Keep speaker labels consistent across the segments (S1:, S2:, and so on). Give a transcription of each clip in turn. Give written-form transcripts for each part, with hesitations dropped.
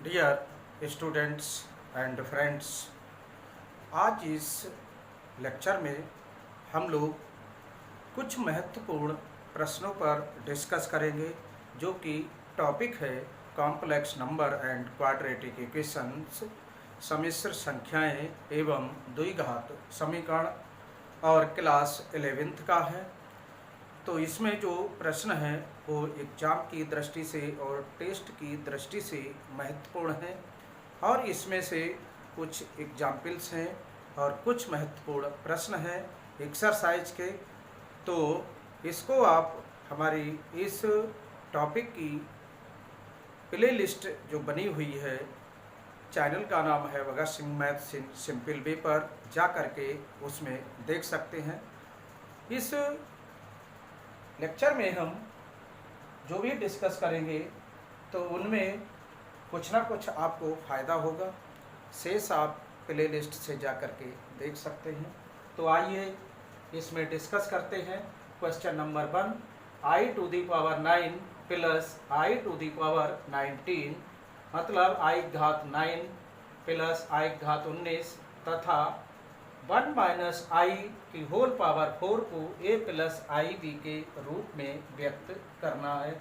S1: Dear students and friends, आज इस lecture में हम लोग कुछ महत्वपूर्ण प्रश्नों पर डिस्कस करेंगे जो कि टॉपिक है complex number and quadratic equations, सम्मिश्र संख्याएं एवं द्विघात समीकरण और क्लास 11th का है। तो इसमें जो प्रश्न हैं वो एग्ज़ाम की दृष्टि से और टेस्ट की दृष्टि से महत्वपूर्ण हैं और इसमें से कुछ एग्जाम्पल्स हैं और कुछ महत्वपूर्ण प्रश्न हैं एक्सरसाइज के। तो इसको आप हमारी इस टॉपिक की प्ले लिस्ट जो बनी हुई है, चैनल का नाम है Bhagat Singh maths in simple way, पर जा कर के उसमें देख सकते हैं। इस लेक्चर में हम जो भी डिस्कस करेंगे तो उनमें कुछ ना कुछ आपको फ़ायदा होगा। शेष आप प्ले लिस्ट से जा कर के देख सकते हैं। तो आइए इसमें डिस्कस करते हैं। Question number 1, i to the power 9 plus i to the power 19 मतलब i घात 9 प्लस i घात 19 तथा 1 माइनस आई की होल पावर 4 को a प्लस आई बी के रूप में व्यक्त करना है।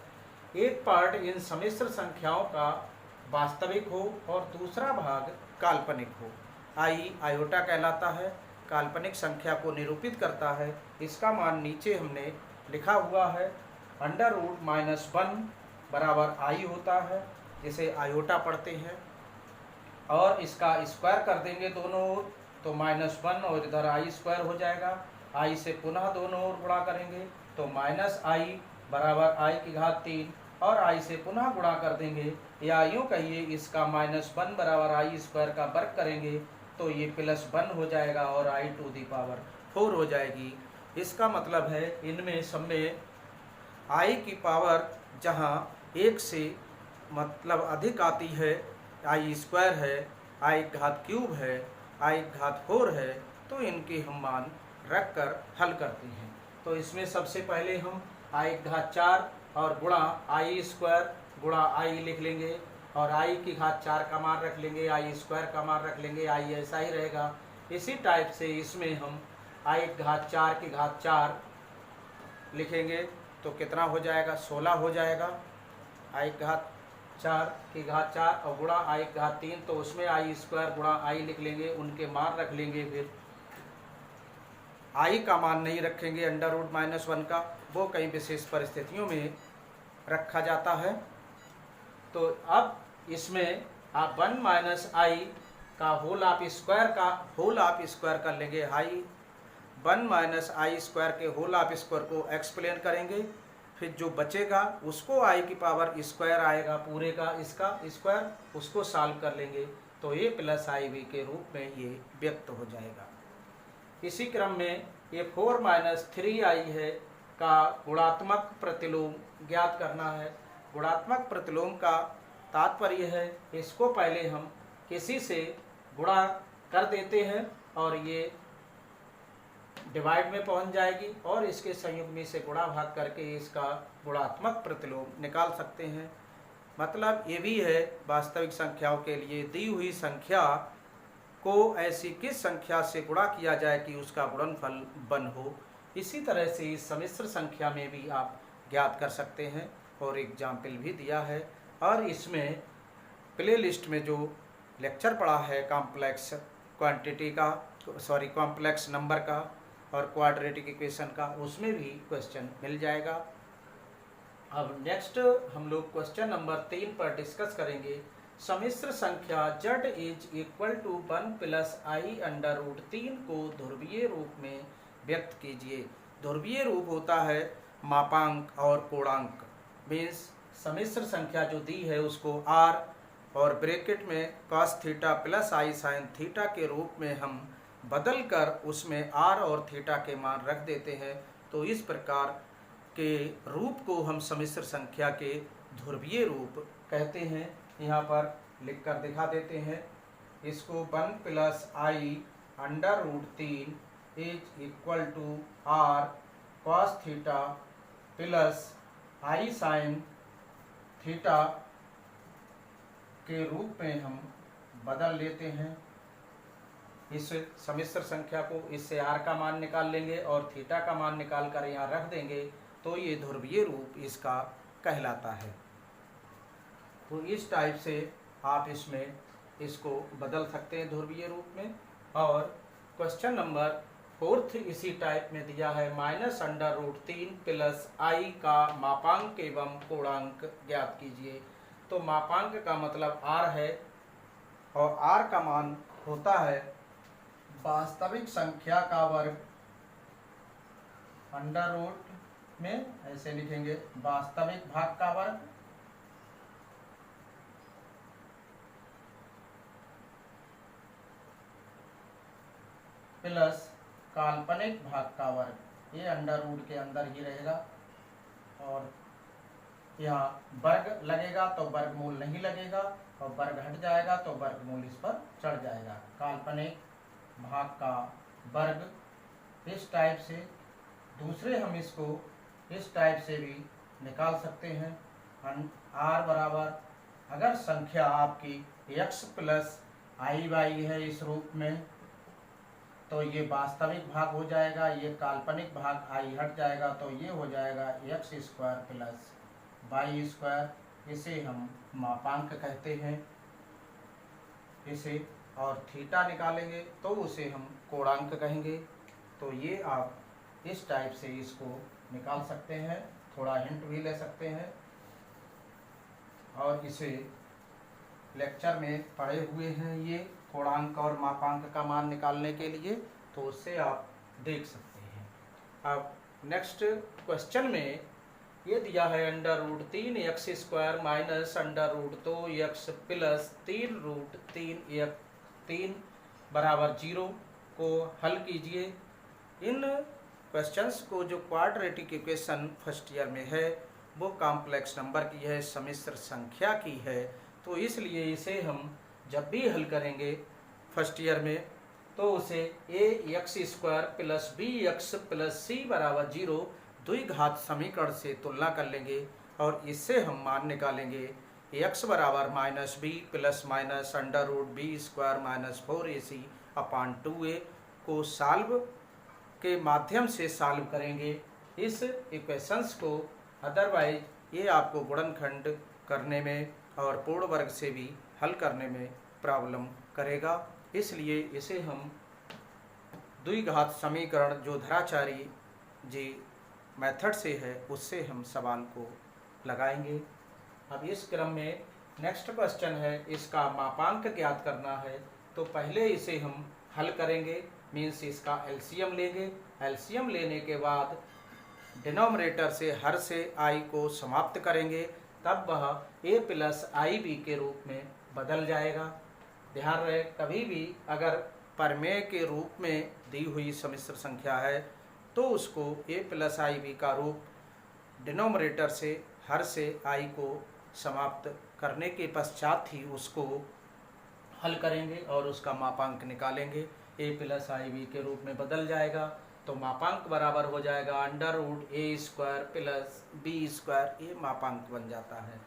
S1: एक पार्ट इन सम्मिश्र संख्याओं का वास्तविक हो और दूसरा भाग काल्पनिक हो। आई आयोटा कहलाता है, काल्पनिक संख्या को निरूपित करता है। इसका मान नीचे हमने लिखा हुआ है, अंडर रूट माइनस 1 बराबर आई होता है, जिसे आयोटा पढ़ते हैं, और इसका स्क्वायर कर देंगे दोनों ओर तो -1 और इधर आई स्क्वायर हो जाएगा। आई से पुनः दोनों ओर गुणा करेंगे तो माइनस आई बराबर आई की घात 3 और आई से पुनः गुणा कर देंगे, या यूँ कहिए इसका -1 बराबर आई स्क्वायर का वर्ग करेंगे तो ये +1 हो जाएगा और आई टू दी पावर 4 हो जाएगी। इसका मतलब है इनमें सब में आई की पावर जहाँ 1 से मतलब अधिक आती है, आई स्क्वायर है, आई घात क्यूब है, आई घात 4 है, तो इनके हम मान रख कर हल करते हैं। तो इसमें सबसे पहले हम आई घात 4 और गुणा आई स्क्वायर गुणा आई लिख लेंगे और आई की घात 4 का मान रख लेंगे, आई स्क्वायर का मान रख लेंगे, आई ऐसा ही रहेगा। इसी टाइप से इसमें हम आई घात 4 की घात 4 लिखेंगे तो कितना हो जाएगा, 16 हो जाएगा। आई घात 4 की घात 4 और गुणा आई घात 3, तो उसमें आई स्क्वायर गुणा आई लिख लेंगे, उनके मान रख लेंगे। फिर आई का मान नहीं रखेंगे अंडर रूट -1 का, वो कई विशेष परिस्थितियों में रखा जाता है। तो अब इसमें आप 1 माइनस आई का होल आप स्क्वायर कर लेंगे। 1 माइनस आई स्क्वायर के होल आप स्क्वायर को एक्सप्लेन करेंगे, फिर जो बचेगा उसको आई की पावर स्क्वायर आएगा पूरे का, इसका स्क्वायर, उसको सॉल्व कर लेंगे तो ए प्लस आई बी के रूप में ये व्यक्त हो जाएगा। इसी क्रम में ये 4 माइनस 3 आई है का गुणात्मक प्रतिलोम ज्ञात करना है। गुणात्मक प्रतिलोम का तात्पर्य है इसको पहले हम किसी से गुणा कर देते हैं और ये डिवाइड में पहुंच जाएगी और इसके संयुग्मी से गुणा भाग करके इसका गुणात्मक प्रतिलोम निकाल सकते हैं। मतलब ये भी है वास्तविक संख्याओं के लिए दी हुई संख्या को ऐसी किस संख्या से गुणा किया जाए कि उसका गुणनफल 1 हो। इसी तरह से इस सम्मिश्र संख्या में भी आप ज्ञात कर सकते हैं और एग्जाम्पल भी दिया है। और इसमें प्ले लिस्ट में जो लेक्चर पढ़ा है कॉम्प्लेक्स क्वांटिटी का, कॉम्प्लेक्स नंबर का और क्वाड्रेटिक इक्वेशन का, उसमें भी क्वेश्चन मिल जाएगा। अब नेक्स्ट हम लोग क्वेश्चन नंबर 3 पर डिस्कस करेंगे। सम्मिश्र संख्या z is equal to 1 plus i under root 3 को ध्रुवीय रूप में व्यक्त कीजिए। ध्रुवीय रूप होता है मापांक और कोणांक, मीन्स सम्मिश्र संख्या जो दी है उसको r और ब्रैकेट में cos theta plus i sine theta के रूप में हम बदल कर उसमें r और थीटा के मान रख देते हैं। तो इस प्रकार के रूप को हम सम्मिश्र संख्या के ध्रुवीय रूप कहते हैं। यहाँ पर लिख कर दिखा देते हैं इसको। 1 plus i under root 3 is equal to r cos theta plus i sine theta के रूप में हम बदल लेते हैं। इस सम्मिश्र संख्या को, इससे r का मान निकाल लेंगे और थीटा का मान निकाल कर यहाँ रख देंगे, तो ये ध्रुवीय रूप इसका कहलाता है। तो इस टाइप से आप इसमें इसको बदल सकते हैं ध्रुवीय रूप में। और क्वेश्चन नंबर 4 इसी टाइप में दिया है, -√3 प्लस i का मापांक एवं कोणांक ज्ञात कीजिए। तो मापांक का मतलब r है और r का मान होता है वास्तविक संख्या का वर्ग, अंडर रूट में ऐसे लिखेंगे वास्तविक भाग का वर्ग प्लस काल्पनिक भाग का वर्ग। ये अंडर रूट के अंदर ही रहेगा और यहाँ वर्ग लगेगा तो वर्गमूल नहीं लगेगा और वर्ग हट जाएगा तो वर्गमूल इस पर चढ़ जाएगा। काल्पनिक भाग का वर्ग इस टाइप से। दूसरे हम इसको इस टाइप से भी निकाल सकते हैं। r बराबर, अगर संख्या आपकी x प्लस i/y है इस रूप में, तो ये वास्तविक भाग हो जाएगा, ये काल्पनिक भाग i हट जाएगा तो ये हो जाएगा x² प्लस y²। इसे हम मापांक कहते हैं इसे। और थीटा निकालेंगे तो उसे हम कोणांक कहेंगे। तो ये आप इस टाइप से इसको निकाल सकते हैं, थोड़ा हिंट भी ले सकते हैं और इसे लेक्चर में पढ़े हुए हैं ये कोणांक और मापांक का मान निकालने के लिए, तो उससे आप देख सकते हैं। अब नेक्स्ट क्वेश्चन में ये दिया है √3x² माइनस √2x प्लस 3√3 बराबर 0 को हल कीजिए। इन क्वेश्चंस को जो क्वाड्रेटिक इक्वेशन फर्स्ट ईयर में है वो कॉम्प्लेक्स नंबर की है, सम्मिश्र संख्या की है, तो इसलिए इसे हम जब भी हल करेंगे फर्स्ट ईयर में तो उसे ax² plus bx plus c बराबर 0 द्विघात समीकरण से तुलना कर लेंगे और इससे हम मान निकालेंगे x बराबर -b plus minus √b² minus 4ac अपान 2a को सॉल्व के माध्यम से सॉल्व करेंगे इस इक्वेशंस को। अदरवाइज ये आपको गुणनखंड करने में और पूर्ण वर्ग से भी हल करने में प्रॉब्लम करेगा, इसलिए इसे हम द्विघात समीकरण जो धराचारी जी मेथड से है उससे हम सवाल को लगाएंगे। अब इस क्रम में नेक्स्ट क्वेश्चन है, इसका मापांक ज्ञात करना है। तो पहले इसे हम हल करेंगे, मीन्स इसका एलसीएम लेंगे। एलसीएम लेने के बाद डिनोमिनेटर से हर से i को समाप्त करेंगे, तब वह a प्लस ib के रूप में बदल जाएगा। ध्यान रहे, कभी भी अगर परमेय के रूप में दी हुई सम्मिश्र संख्या है तो उसको a प्लस ib का रूप डिनोमिनेटर से हर से i को समाप्त करने के पश्चात ही उसको हल करेंगे और उसका मापांक निकालेंगे। a प्लस ib के रूप में बदल जाएगा तो मापांक बराबर हो जाएगा √a² प्लस b²। ये मापांक बन जाता है।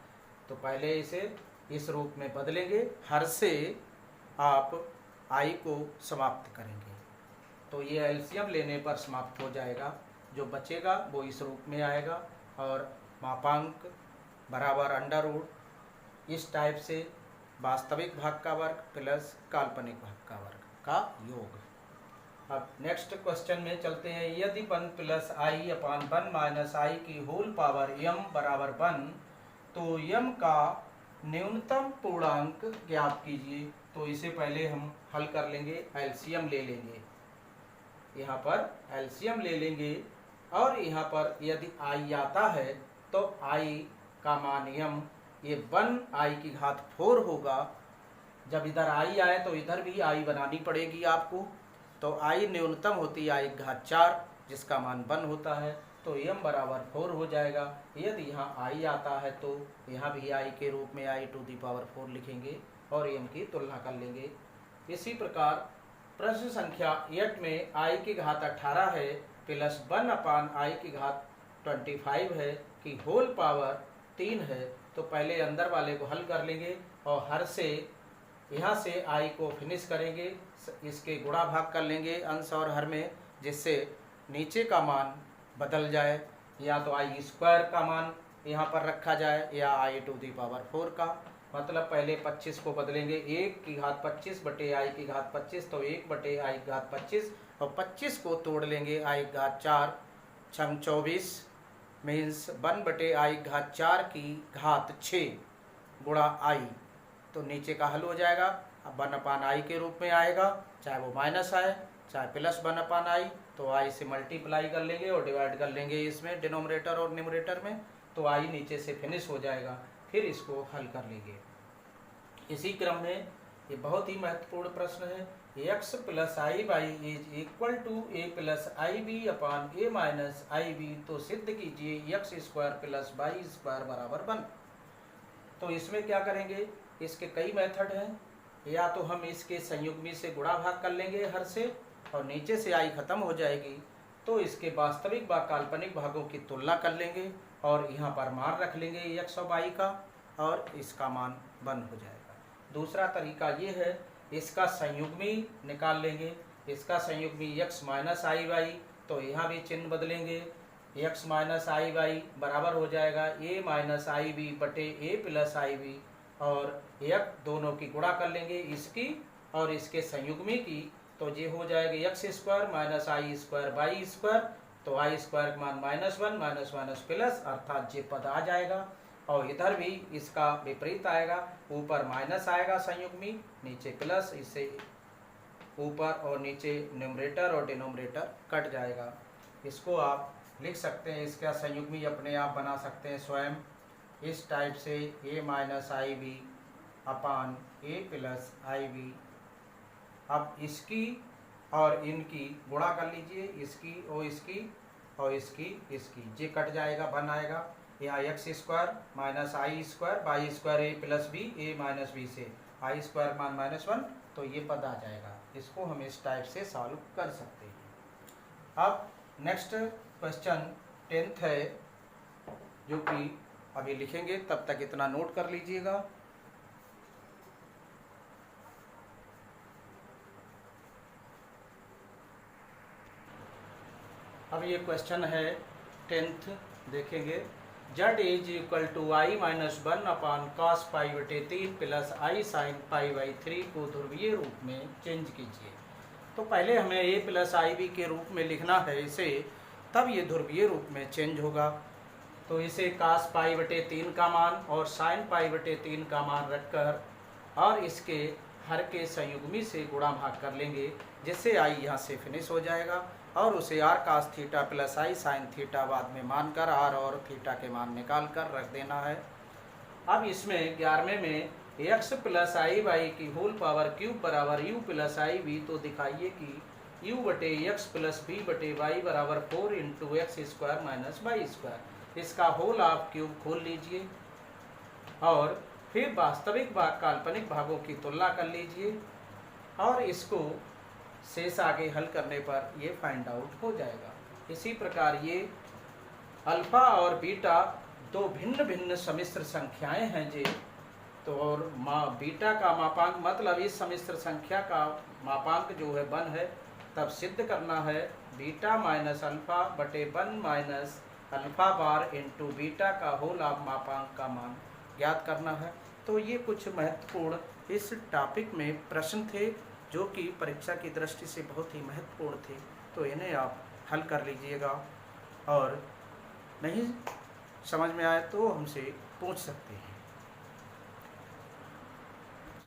S1: तो पहले इसे इस रूप में बदलेंगे, हर से आप i को समाप्त करेंगे तो ये एलसीएम लेने पर समाप्त हो जाएगा। जो बचेगा वो इस रूप में आएगा और मापांक बराबर √ इस टाइप से वास्तविक भाग का वर्ग प्लस काल्पनिक भाग का वर्ग का योग। अब नेक्स्ट क्वेश्चन में चलते हैं। यदि 1 plus i upon 1 minus i की होल पावर m बराबर 1 तो m का न्यूनतम पूर्णांक ज्ञात कीजिए। तो इसे पहले हम हल कर लेंगे, एलसीएम ले लेंगे। यहाँ पर एलसीएम ले लेंगे और यहाँ पर यदि i आता है तो i का मान m, ये 1i की घात 4 होगा। जब इधर i आए तो इधर भी i बनानी पड़ेगी आपको। तो i न्यूनतम होती है i की घात 4 जिसका मान 1 होता है, तो m बराबर 4 हो जाएगा। यदि यहाँ i आता है तो यहाँ भी i के रूप में i⁴ लिखेंगे और m की तुलना कर लेंगे। इसी प्रकार प्रश्न संख्या 8 में i की घात 18 है प्लस 1 अपान i की घात 25 है कि होल पावर 3 है। तो पहले अंदर वाले को हल कर लेंगे। और हर से यहाँ से आई को फिनिश करेंगे, इसके गुणा भाग कर लेंगे अंश और हर में, जिससे नीचे का मान बदल जाए, या तो आई स्क्वायर का मान यहाँ पर रखा जाए या आई टू दी पावर 4 का। मतलब पहले 25 को बदलेंगे 1 की घात 25 बटे आई की घात 25, तो 1 बटे आई की घात 25, और 25 को तोड़ लेंगे आई की घात 4 छंग 24 मीन्स 1 बटे आई की घात 4 की घात 6 गुणा आई, तो नीचे का हल हो जाएगा। अब 1 आई के रूप में आएगा, चाहे वो माइनस आए चाहे प्लस 1 आई, तो आई से मल्टीप्लाई कर लेंगे और डिवाइड कर लेंगे इसमें डिनोमिनेटर और न्यूमरेटर में, तो आई नीचे से फिनिश हो जाएगा। फिर इसको हल कर लेंगे। इसी क्रम में ये बहुत ही महत्वपूर्ण प्रश्न है, x plus i y is equal to a plus i b upon a minus i b, तो सिद्ध कीजिए x square plus y square बराबर 1। तो इसमें क्या करेंगे, इसके कई मेथड हैं। या तो हम इसके संयुग्मी से गुणा भाग कर लेंगे हर से, और नीचे से आई खत्म हो जाएगी, तो इसके वास्तविक व काल्पनिक भागों की तुलना कर लेंगे और यहाँ पर मान रख लेंगे x और y का, और इसका मान 1 हो जाएगा। दूसरा तरीका ये है, इसका संयुग्मी निकाल लेंगे। इसका संयुग्मी x माइनस आई वाई, तो यहाँ भी चिन्ह बदलेंगे, x माइनस आई वाई बराबर हो जाएगा a माइनस आई बी बटे a प्लस आई बी, और एक दोनों की गुणा कर लेंगे, इसकी और इसके संयुग्मी की, तो ये हो जाएगा x square minus i square b square, तो आई स्क्वायर का मान -1 माइनस माइनस प्लस, अर्थात ये पद आ जाएगा। और इधर भी इसका विपरीत आएगा, ऊपर माइनस आएगा संयुग्मी, नीचे प्लस, इससे ऊपर और नीचे न्यूमरेटर और डिनोमिनेटर कट जाएगा। इसको आप लिख सकते हैं, इसका संयुग्मी अपने आप बना सकते हैं स्वयं इस टाइप से, a minus i b upon a plus i b. अब इसकी और इनकी गुणा कर लीजिए, इसकी और इसकी और इसकी ये कट जाएगा, 1 आएगा। यहाँ x square minus i square b square a plus b, a minus b से आई स्क्वायर मान -1, तो ये पद आ जाएगा। इसको हम इस टाइप से सॉल्व कर सकते हैं। अब नेक्स्ट क्वेश्चन 10th है, जो कि अभी लिखेंगे, तब तक इतना नोट कर लीजिएगा। अब ये क्वेश्चन है 10th, देखेंगे। z is equal to i minus 1 upon cos pi बटे 3 plus i sine pi by 3 को ध्रुवीय रूप में चेंज कीजिए। तो पहले हमें a प्लस आई बी के रूप में लिखना है इसे, तब ये ध्रुवीय रूप में चेंज होगा। तो इसे cos पाई बटे 3 का मान और sin पाई बटे 3 का मान रखकर और इसके हर के संयुग्मी से गुणा भाग कर लेंगे, जिससे आई यहाँ से फिनिश हो जाएगा, और उसे r cos theta plus i sine theta बाद में मानकर r और थीटा के मान निकाल कर रख देना है। अब इसमें 11वें में x प्लस आई वाई की होल पावर क्यूब बराबर u प्लस आई वी, तो दिखाइए कि u बटे एक्स प्लस बी बटे वाई बराबर 4 into x square minus y square. इसका होल आप क्यूब खोल लीजिए और फिर वास्तविक भाग काल्पनिक भागों की तुलना कर लीजिए, और इसको शेष आगे हल करने पर ये फाइंड आउट हो जाएगा। इसी प्रकार ये अल्फा और बीटा दो भिन्न भिन्न सम्मिश्र संख्याएं हैं जी, तो और बीटा का मापांक, मतलब इस सम्मिश्र संख्या का मापांक जो है 1 है, तब सिद्ध करना है बीटा माइनस अल्फा बटे 1 minus alpha bar into beta का होल ऑफ मापांक का मान ज्ञात करना है। तो ये कुछ महत्वपूर्ण इस टॉपिक में प्रश्न थे, जो कि परीक्षा की दृष्टि से बहुत ही महत्वपूर्ण थे। तो इन्हें आप हल कर लीजिएगा, और नहीं समझ में आए तो हमसे पूछ सकते हैं।